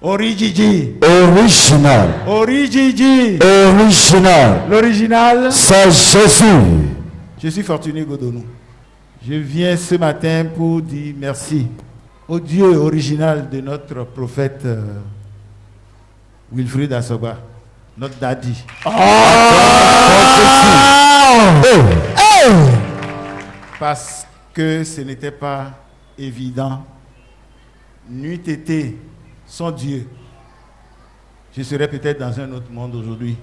Origigi. Original. Origigi. Original. L'original, C'est Jésus. je suis Fortuné Godonou. Je viens ce matin pour dire merci au Dieu original de notre prophète Wilfrid Assoba, notre daddy. Parce que ce n'était pas évident. N'eût été son Dieu, je serais peut-être dans un autre monde aujourd'hui.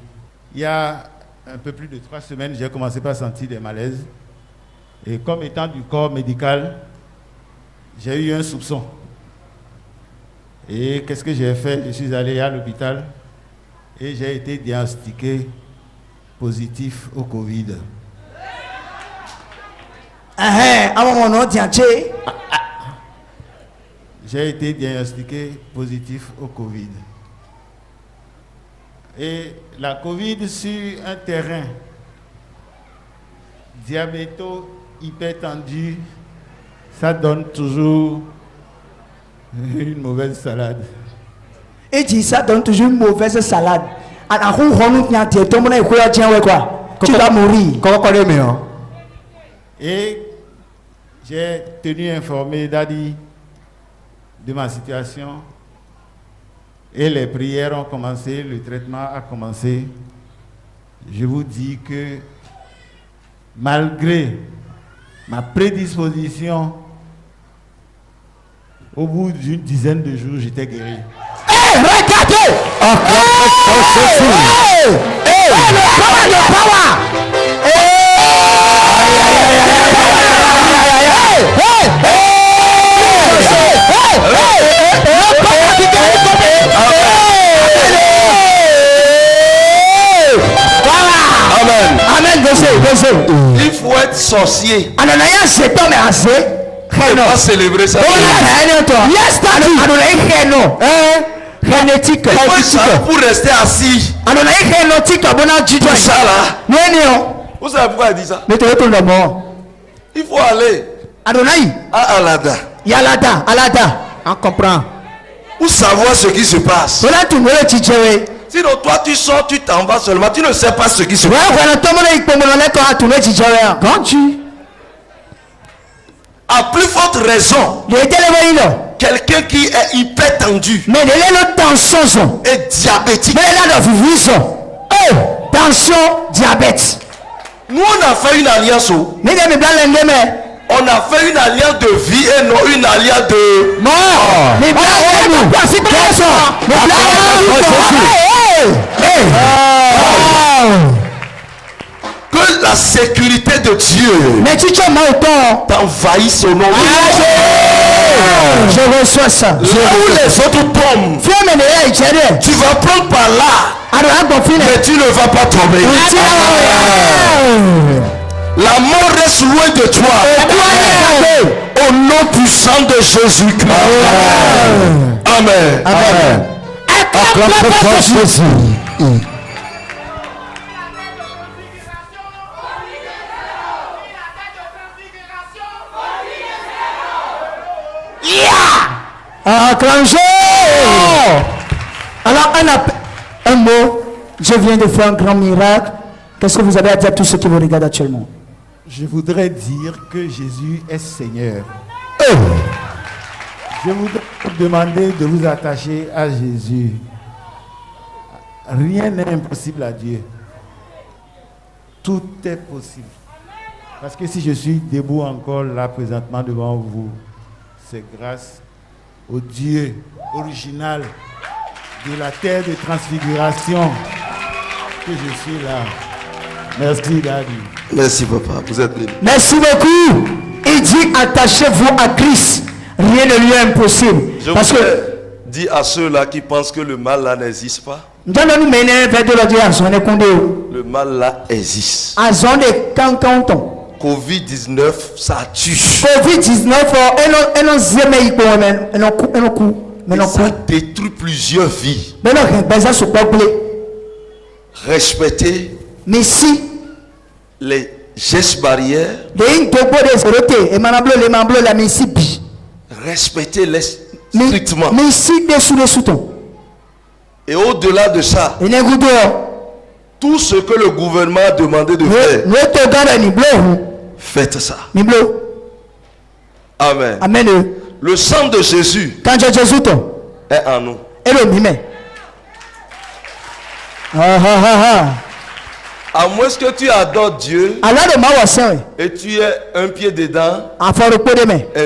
Il y a un peu plus de 3 semaines, j'ai commencé par sentir des malaises. Et comme étant du corps médical, j'ai eu un soupçon. Et qu'est-ce que j'ai fait? Je suis allé à l'hôpital et j'ai été diagnostiqué positif au Covid. J'ai été diagnostiqué positif au Covid. Et la Covid sur un terrain diabéto-hypertendu, ça donne toujours une mauvaise salade. Et dit ça donne toujours une mauvaise salade. Tu vas mourir. Et j'ai tenu informé Dadi de ma situation. Et les prières ont commencé, le traitement a commencé. Je vous dis que malgré ma prédisposition, au bout d'une dizaine de jours, j'étais guéri. Regardez! Le power! Amen. Il faut être sorcier. On va célébrer ça. Génétique. Pour rester assis. Ça là. Vous savez pourquoi il dit ça? Il faut aller à Alada. On comprend. Pour savoir ce qui se passe. Sinon toi tu sors, tu t'en vas seulement, tu ne sais pas ce qui se passe. À plus forte raison, quelqu'un qui est hyper tendu et diabétique. Tension, diabète. Nous on a fait une alliance. On a fait une alliance de vie et non une alliance de mort. Que la sécurité de Dieu t'envahisse au nom de Dieu. Je reçois ça. Là où les autres tombent, tu vas prendre par là, mais tu ne vas pas tomber. La mort reste loin de toi. Au nom puissant de Jésus-Christ. Amen. Amen. Acclamez pour Jésus. Acclamez. Alors un mot. Je viens de faire un grand miracle. Qu'est-ce que vous avez à dire à tous ceux qui vous regardent actuellement? Je voudrais dire que Jésus est Seigneur. Je voudrais vous demander de vous attacher à Jésus. Rien n'est impossible à Dieu. Tout est possible. Parce que si je suis debout encore là présentement devant vous, c'est grâce au Dieu original de la terre de transfiguration que je suis là. Merci Daddy. Merci papa, vous êtes béni. Merci beaucoup. Il dit attachez-vous à Christ. Rien ne lui est impossible. Parce que dis à ceux-là qui pensent que le mal là n'existe pas. Le mal là existe. Covid-19 ça tue. Covid-19 ça détruit plusieurs vies. Respectez les gestes barrières. Respectez-les strictement. Et au-delà de ça, tout ce que le gouvernement a demandé de faire, faites ça. Amen. Amen. Le sang de Jésus est en nous. À moins que tu adores Dieu et tu aies un pied dedans, un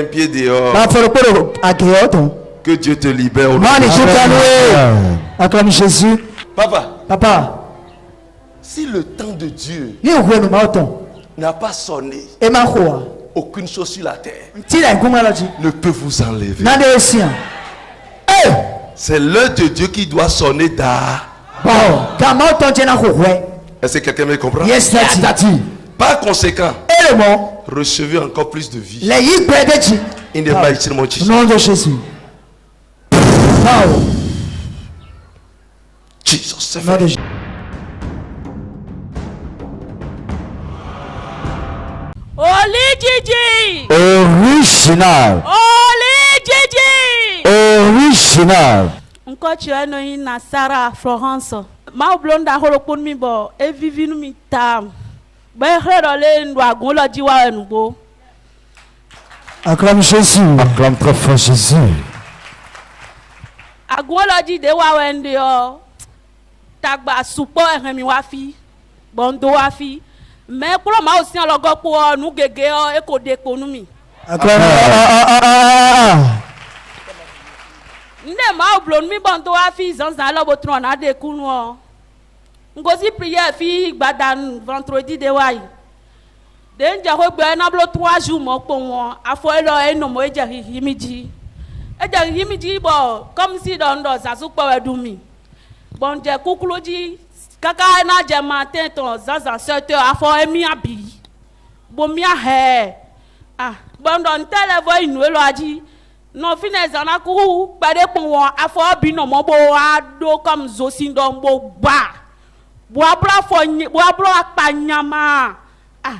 pied dehors, que Dieu te libère. Acclame Jésus. Papa, si le temps de Dieu n'a pas sonné, aucune chose sur la terre ne peut vous enlever. C'est l'heure de Dieu qui doit sonner d'art. Est-ce que quelqu'un me comprend? Yes, Par conséquent, recevez encore plus de vie. In the mighty name of Jesus. Nom de Jésus. Jesus, c'est fait. Gigi. Original. Gigi. Original. Encore tu es na Sarah Florence. Ma blonda holopon mi bo e vivi nu mi tam. Ba herole ndwa gola jiwa enugbo. Acclame Jésus. Acclame très fort Jésus. Agwola ji de wa wende o. Tagba supo ehemi wa fi. Bondo wa fi. Mais pour ma aussi en logo pour nous gege o e ko de ko nu mi. Nde ma blon mi bondo wa fi zanzan lo botron na de kunu o. Ngozi prière fi gbadan vendredi de wa yi. Denja ho gbe na blo 3 jours mo po won afo e lo e no mo e jeri himiji. E jeri himiji bo comme si don do zazu po we du mi. Bon je kukuloji kaka na je matin ton zaza 7 heures afo e mi abi. Bo mi a he. Ah, bon don televo inu e lo aji. Non finesse na ku pade po won afo bi no mo bo ado comme zosin don bo ba. Bo abra fo bo abra apanyama. Ah.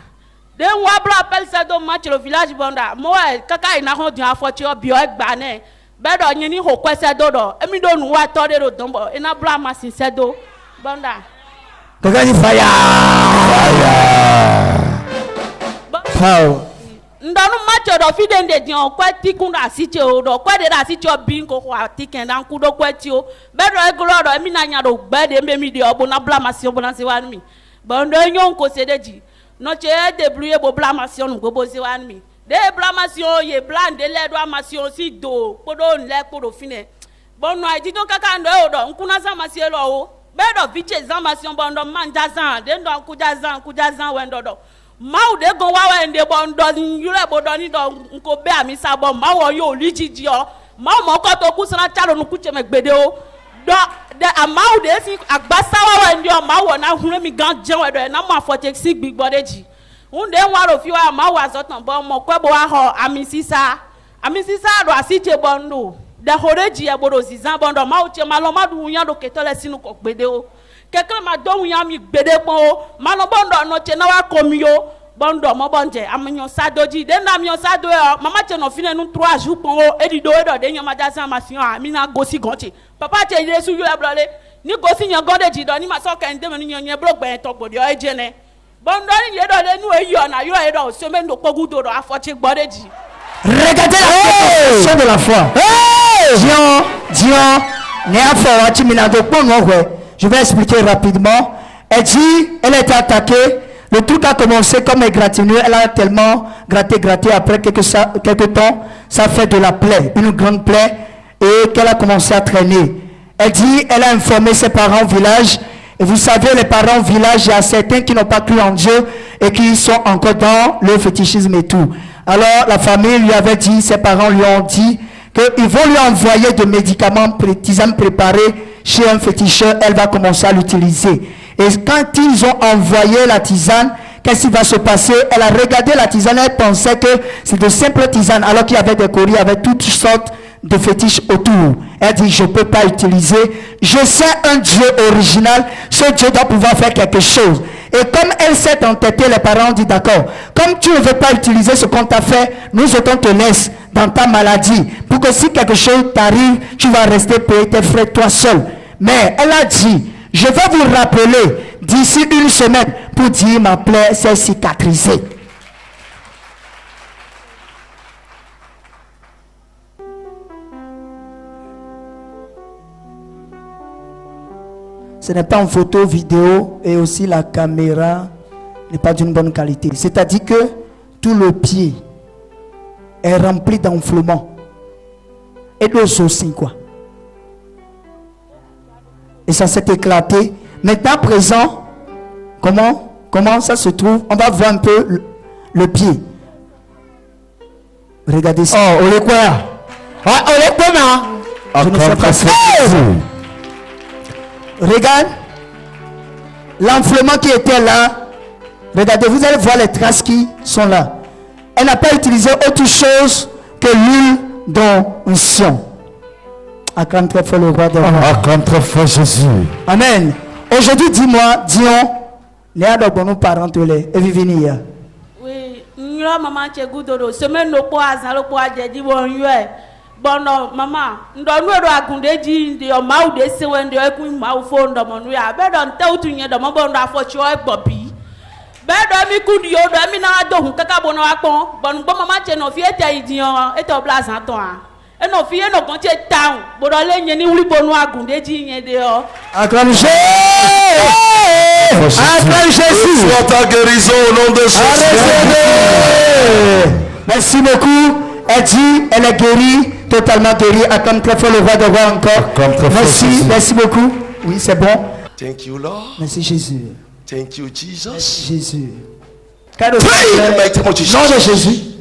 Den wa bra appelle ça do match le village bonda. Moi kaka ina ho di afo ti obi o gba ne. Be do yin ni ho kwese do do. Emi do nu wa to de do dombo. Ina bra ma sin se do bonda. Kaka ni fire. Power. Ndanu match do fi den de di on kwa ti kun da si ti o do kwa de da si ti o bin ko kwa ti ken dan ku do kwa ti o. Be do e glo do emi na nya do gbe de me mi de obo na bra ma si obo na se wa mi. Bondo nyon ko se deji. Non tu es débrouillé pour blamation nous proposer à nous. Des blamations y blanc de l'aide amation si do podo le podo fine. Bon nous dit donc kaka ndo odo nkuna za masie lo. Be do viche za masion bondo manja zan den do kuja zan wendo do. Mau de go wa wende bondo yure bodo ni do nko be ami sabo mawo yo lijiji o. Mau mo ko to kusana chalo nu kuche megbede o. The amount de si agbasawa wende o mawo na hunu mi gan je wedo na mo afote si gbigbodeji unde nwaro fi wa mawo azotan bo mo kwebo wa ho amisisa do asiche bondo de horeji e bodo zizan bondo mawo che malo madu yan do ketole sinu ko gbede o keke ma do yan mi gbede pon o malo bondo no che na wa komio bondo mo bonje amnyo sadoji de na myo sado e mama che no fine nu 3 jours pon o edido edo de yan ma jasan ma fian ami na gosi gonche papa che Yesu yu eblole ni gosi yan godeji do ni ma so kan de me ni yan blogbe to gbodi o ejene bondo ni yedo le nu eyo na yo edo so me no pogudo do afoche gbodeji. Regardez la question de la foi. Je vais expliquer rapidement. Elle dit, elle a été attaquée. Le truc a commencé comme égratignure. Elle a tellement gratté. Après quelques temps, ça fait de la plaie, une grande plaie, et qu'elle a commencé à traîner. Elle dit, elle a informé ses parents au village. Et vous savez, les parents au village, il y a certains qui n'ont pas cru en Dieu et qui sont encore dans le fétichisme et tout. Alors, la famille lui avait dit, ses parents lui ont dit qu'ils vont lui envoyer des médicaments, tisanes préparés chez un féticheur. Elle va commencer à l'utiliser. Et quand ils ont envoyé la tisane, qu'est-ce qui va se passer? Elle a regardé la tisane, elle pensait que c'est de simples tisanes, alors qu'il y avait des courriers avec toutes sortes de fétiches autour. Elle dit, je ne peux pas utiliser. Je sais un Dieu original. Ce Dieu doit pouvoir faire quelque chose. Et comme elle s'est entêtée, les parents ont dit, d'accord, comme tu ne veux pas utiliser ce qu'on t'a fait, nous autres te laisse dans ta maladie. Pour que si quelque chose t'arrive, tu vas rester payer tes frais toi seul. Mais elle a dit, je vais vous rappeler d'ici une semaine pour dire ma plaie s'est cicatrisée. Ce n'est pas en photo, vidéo et aussi la caméra n'est pas d'une bonne qualité. C'est-à-dire que tout le pied est rempli d'enflement. Et l'os aussi, quoi. Et ça s'est éclaté. Maintenant, à présent, comment ça se trouve? On va voir un peu le pied. Regardez ça. Oh, on est quoi? On est comment? Je ne sais pas ça. Regarde. L'enflement qui était là. Regardez, vous allez voir les traces qui sont là. Elle n'a pas utilisé autre chose que l'huile d'onction. Acclame très fort le roi des rois. Acclame très fort Jésus. Amen. Aujourd'hui, dis-moi, disons, Léa de bonnes parents et Vivinia. Oui, nous maman chez Goudoro, semaine no po azalo po adedi bon yue. Bon non, maman, nous nous raconter dit de ma ou de se wende e ku ma u fo ndo mon ya. Be don te utu nye do mo bon da fo cho e bobi. Be do mi ku di o do mi na do hun kaka bon wa pon. Bon bo maman che no fi e te idian e to place an ton. Et nos filles n'ont pas été town. Bon, les n'y a ni ou les bonnes agundes dit n'y a dehors. Acclame Jésus. Acclame Jésus. Soit ta guérison au nom de Jésus. Merci beaucoup. Elle dit, elle est guérie, totalement guérie. Acclame très fort le roi de roi encore. Merci, merci beaucoup. Oui, c'est bon. Thank you, Lord. Merci Jésus. Thank you, Jesus. Jésus. Pray in the mighty name of Jesus. Nom de Jésus.